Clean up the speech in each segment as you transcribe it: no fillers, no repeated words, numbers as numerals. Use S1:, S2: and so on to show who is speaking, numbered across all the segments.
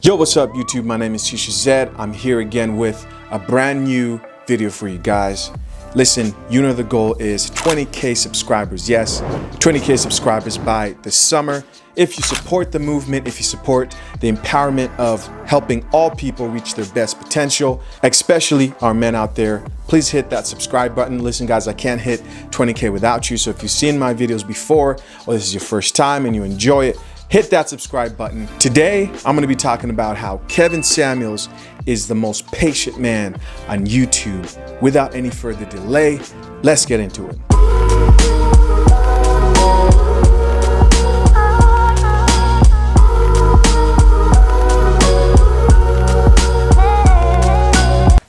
S1: Yo, what's up YouTube? My name is Tisha Zed. I'm here again with a brand new video for you guys. Listen, you know the goal is 20K subscribers. Yes, 20K subscribers by the summer. If you support the movement, if you support the empowerment of helping all people reach their best potential, especially our men out there, please hit that subscribe button. Listen guys, I can't hit 20K without you. So if you've seen my videos before, or this is your first time and you enjoy it, hit that subscribe button. Today, I'm gonna be talking about how Kevin Samuels is the most patient man on YouTube. Without any further delay, let's get into it.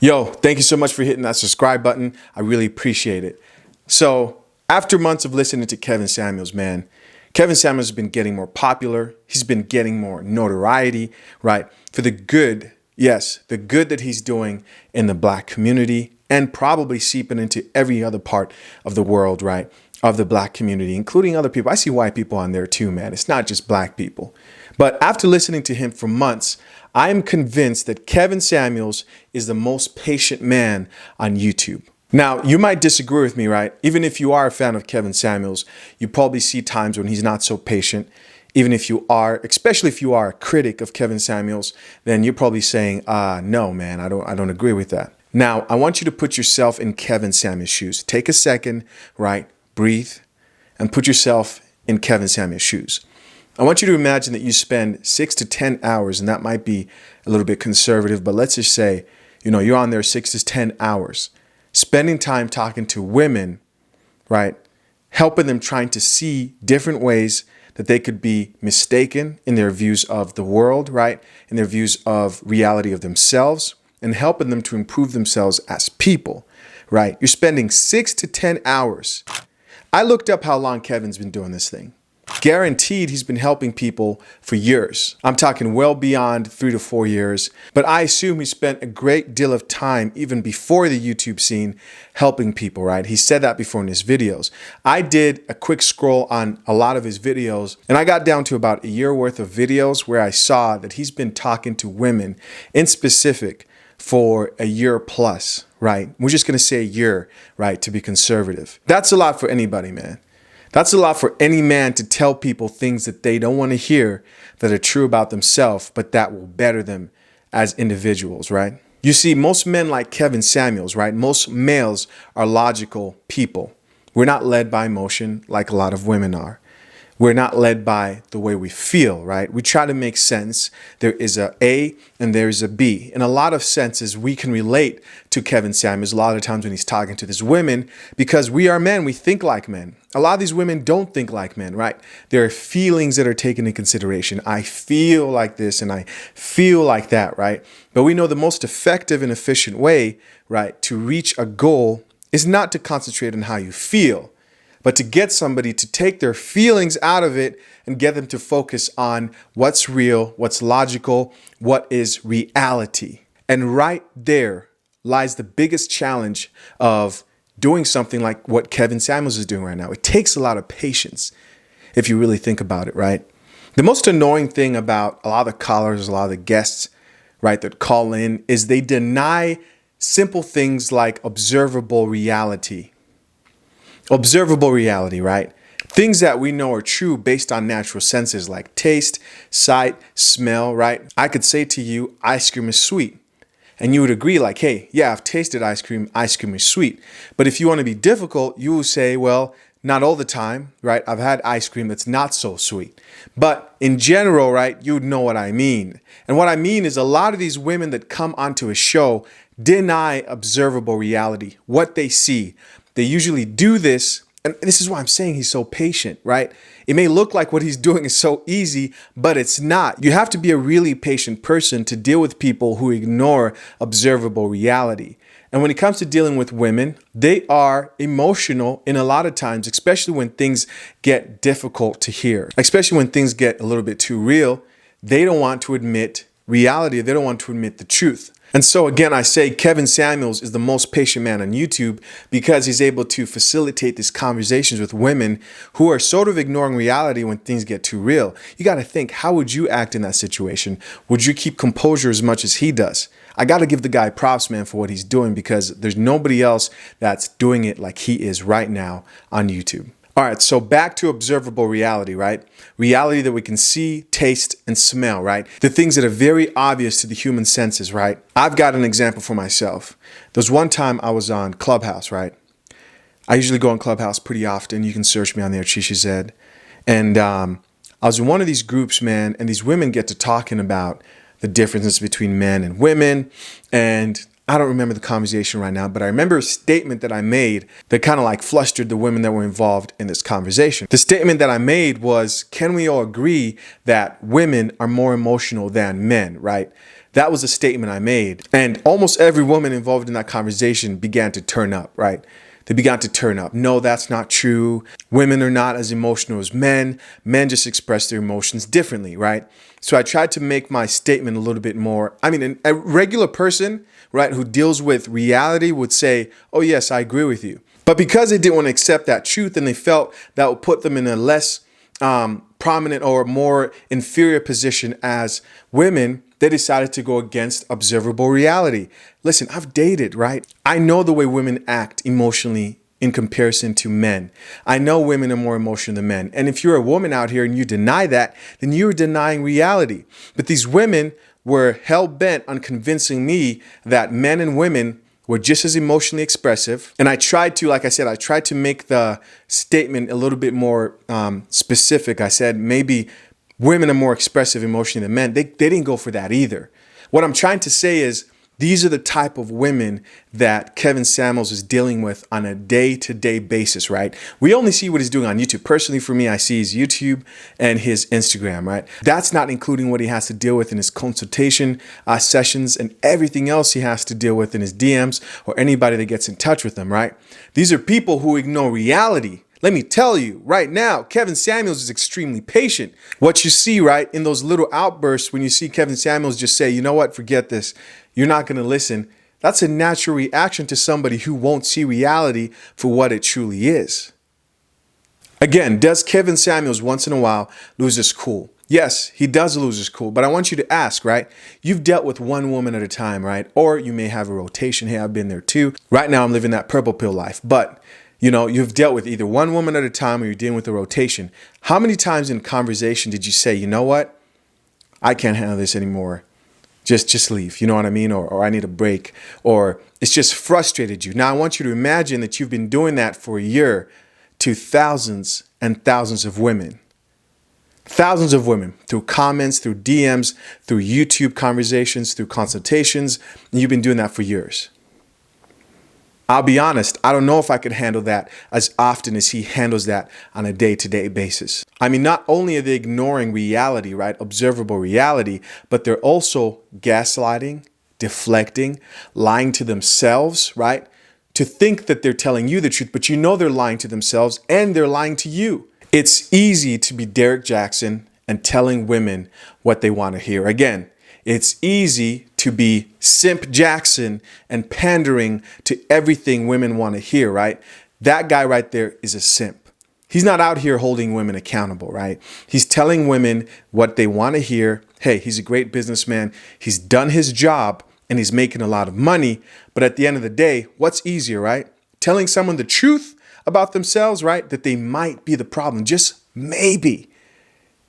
S1: Yo, thank you so much for hitting that subscribe button. I really appreciate it. So, after months of listening to Kevin Samuels, man, Kevin Samuels has been getting more popular. He's been getting more notoriety, right? For the good, yes, the good that he's doing in the black community and probably seeping into every other part of the world, right? Of the black community, including other people. I see white people on there too, man. It's not just black people. But after listening to him for months, I am convinced that Kevin Samuels is the most patient man on YouTube. Now, you might disagree with me, right? Even if you are a fan of Kevin Samuels, you probably see times when he's not so patient. Even if you are, especially if you are a critic of Kevin Samuels, then you're probably saying, no, man, I don't agree with that. Now, I want you to put yourself in Kevin Samuels' shoes. Take a second, right? Breathe and put yourself in Kevin Samuels' shoes. I want you to imagine that you spend 6 to 10 hours, and that might be a little bit conservative, but let's just say, you're on there 6 to 10 hours. Spending time talking to women, right? Helping them trying to see different ways that they could be mistaken in their views of the world, right? In their views of reality of themselves, and helping them to improve themselves as people, right? You're spending 6 to 10 hours. I looked up how long Kevin's been doing this thing. Guaranteed he's been helping people for years. I'm talking well beyond 3 to 4 years, but I assume he spent a great deal of time even before the YouTube scene helping people, right? He said that before in his videos. I did a quick scroll on a lot of his videos, and I got down to about a year worth of videos where I saw that he's been talking to women in specific for a year plus, right? We're just gonna say a year, right, to be conservative. That's a lot for anybody, man. That's a lot for any man to tell people things that they don't want to hear that are true about themselves, but that will better them as individuals, right? You see, most men like Kevin Samuels, right? Most males are logical people. We're not led by emotion like a lot of women are. We're not led by the way we feel, right? We try to make sense. There is a A and there is a B. In a lot of senses, we can relate to Kevin Samuels a lot of times when he's talking to these women because we are men. We think like men. A lot of these women don't think like men, right? There are feelings that are taken into consideration. I feel like this and I feel like that, right? But we know the most effective and efficient way, right, to reach a goal is not to concentrate on how you feel, but to get somebody to take their feelings out of it and get them to focus on what's real, what's logical, what is reality. And right there lies the biggest challenge of doing something like what Kevin Samuels is doing right now. It takes a lot of patience if you really think about it, right? The most annoying thing about a lot of the callers, a lot of the guests, right, that call in is they deny simple things like observable reality. Observable reality, right? Things that we know are true based on natural senses like taste, sight, smell, right? I could say to you, ice cream is sweet. And you would agree like, hey, yeah, I've tasted ice cream is sweet. But if you want to be difficult, you will say, well, not all the time, right? I've had ice cream that's not so sweet. But in general, right, you would know what I mean. And what I mean is a lot of these women that come onto a show deny observable reality, what they see. They usually do this, and this is why I'm saying he's so patient, right? It may look like what he's doing is so easy, but it's not. You have to be a really patient person to deal with people who ignore observable reality. And when it comes to dealing with women, they are emotional in a lot of times, especially when things get difficult to hear, especially when things get a little bit too real. They don't want to admit reality. They don't want to admit the truth. And so again, I say Kevin Samuels is the most patient man on YouTube because he's able to facilitate these conversations with women who are sort of ignoring reality when things get too real. You got to think, how would you act in that situation? Would you keep composure as much as he does? I got to give the guy props, man, for what he's doing because there's nobody else that's doing it like he is right now on YouTube. All right, so back to observable reality, right? Reality that we can see, taste, and smell, right? The things that are very obvious to the human senses, right? I've got an example for myself. There was one time I was on Clubhouse, right? I usually go on Clubhouse pretty often. You can search me on there, Chishi said. And I was in one of these groups, man, and these women get to talking about the differences between men and women. And I don't remember the conversation right now, but I remember a statement that I made that kind of like flustered the women that were involved in this conversation. The statement that I made was, can we all agree that women are more emotional than men, right? That was a statement I made. And almost every woman involved in that conversation began to turn up, right? They began to turn up. No, that's not true. Women are not as emotional as men. Men just express their emotions differently, right? So I tried to make my statement a little bit more. I mean, a regular person, right, who deals with reality would say, oh, yes, I agree with you. But because they didn't want to accept that truth and they felt that would put them in a less prominent or more inferior position as women, they decided to go against observable reality. Listen, I've dated, right? I know the way women act emotionally in comparison to men. I know women are more emotional than men. And if you're a woman out here and you deny that, then you're denying reality. But these women were hell-bent on convincing me that men and women were just as emotionally expressive. And I tried to, like I said, I tried to make the statement a little bit more specific. I said maybe women are more expressive emotionally than men. They didn't go for that either. What I'm trying to say is these are the type of women that Kevin Samuels is dealing with on a day-to-day basis, right? We only see what he's doing on YouTube. Personally, for me, I see his YouTube and his Instagram, right? That's not including what he has to deal with in his consultation sessions and everything else he has to deal with in his DMs or anybody that gets in touch with him, right? These are people who ignore reality. Let me tell you right now, Kevin Samuels is extremely patient. What you see, right, in those little outbursts when you see Kevin Samuels just say, you know what, forget this. You're not going to listen. That's a natural reaction to somebody who won't see reality for what it truly is. Again, does Kevin Samuels once in a while lose his cool? Yes, he does lose his cool, but I want you to ask, right? You've dealt with one woman at a time, right? Or you may have a rotation. Hey, I've been there too. Right now, I'm living that purple pill life, but you know, you've dealt with either one woman at a time or you're dealing with a rotation. How many times in conversation did you say, you know what? I can't handle this anymore. Just leave. You know what I mean? Or I need a break. Or it's just frustrated you. Now, I want you to imagine that you've been doing that for a year to thousands and thousands of women. Thousands of women through comments, through DMs, through YouTube conversations, through consultations. And you've been doing that for years. I'll be honest, I don't know if I could handle that as often as he handles that on a day-to-day basis. I mean, not only are they ignoring reality, right, observable reality, but they're also gaslighting, deflecting, lying to themselves, right, to think that they're telling you the truth, but you know they're lying to themselves and they're lying to you. It's easy to be Derek Jackson and telling women what they want to hear. Again, it's easy to be Simp Jackson and pandering to everything women want to hear, right? That guy right there is a simp. He's not out here holding women accountable, right? He's telling women what they want to hear. Hey, he's a great businessman. He's done his job and he's making a lot of money. But at the end of the day, what's easier, right? Telling someone the truth about themselves, right? That they might be the problem, just maybe.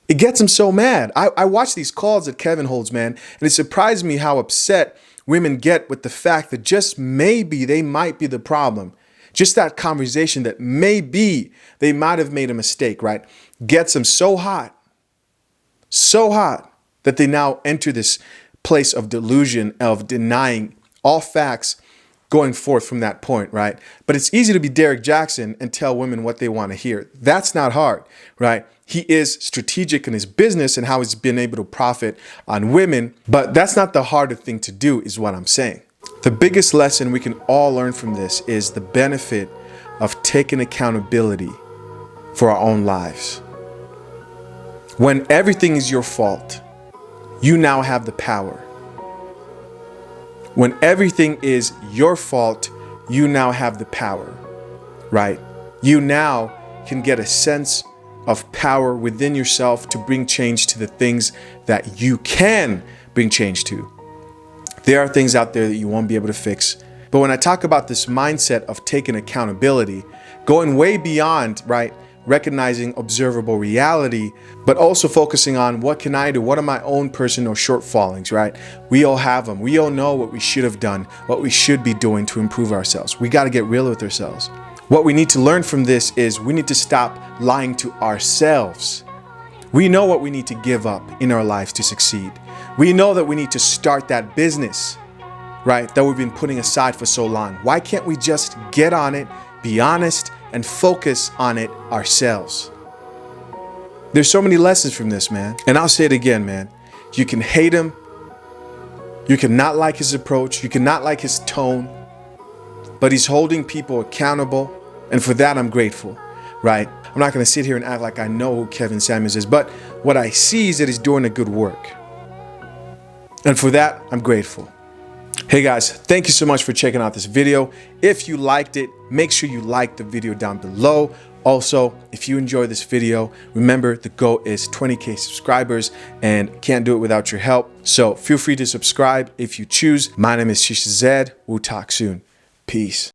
S1: It gets him so mad. I watch these calls that Kevin holds, man, and it surprised me how upset women get with the fact that just maybe they might be the problem. Just that conversation that maybe they might have made a mistake, right? Gets them so hot that they now enter this place of delusion, of denying all facts going forth from that point, right? But it's easy to be Derek Jackson and tell women what they want to hear. That's not hard, right? He is strategic in his business and how he's been able to profit on women, but that's not the harder thing to do is what I'm saying. The biggest lesson we can all learn from this is the benefit of taking accountability for our own lives. When everything is your fault, you now have the power. When everything is your fault, you now have the power, right? You now can get a sense of power within yourself to bring change to the things that you can bring change to. There are things out there that you won't be able to fix. But when I talk about this mindset of taking accountability, going way beyond, right, recognizing observable reality, but also focusing on what can I do? What are my own personal shortfallings, right? We all have them. We all know what we should have done, what we should be doing to improve ourselves. We got to get real with ourselves. What we need to learn from this is we need to stop lying to ourselves. We know what we need to give up in our lives to succeed. We know that we need to start that business, right, that we've been putting aside for so long. Why can't we just get on it, be honest, and focus on it ourselves? There's so many lessons from this, man. And I'll say it again, man. You can hate him. You can not like his approach. You can not like his tone. But he's holding people accountable. And for that, I'm grateful, right? I'm not going to sit here and act like I know who Kevin Samuels is. But what I see is that he's doing a good work. And for that, I'm grateful. Hey guys, thank you so much for checking out this video. If you liked it, make sure you like the video down below. Also, if you enjoy this video, remember the goal is 20K subscribers and can't do it without your help. So feel free to subscribe if you choose. My name is Shisha Zed. We'll talk soon. Peace.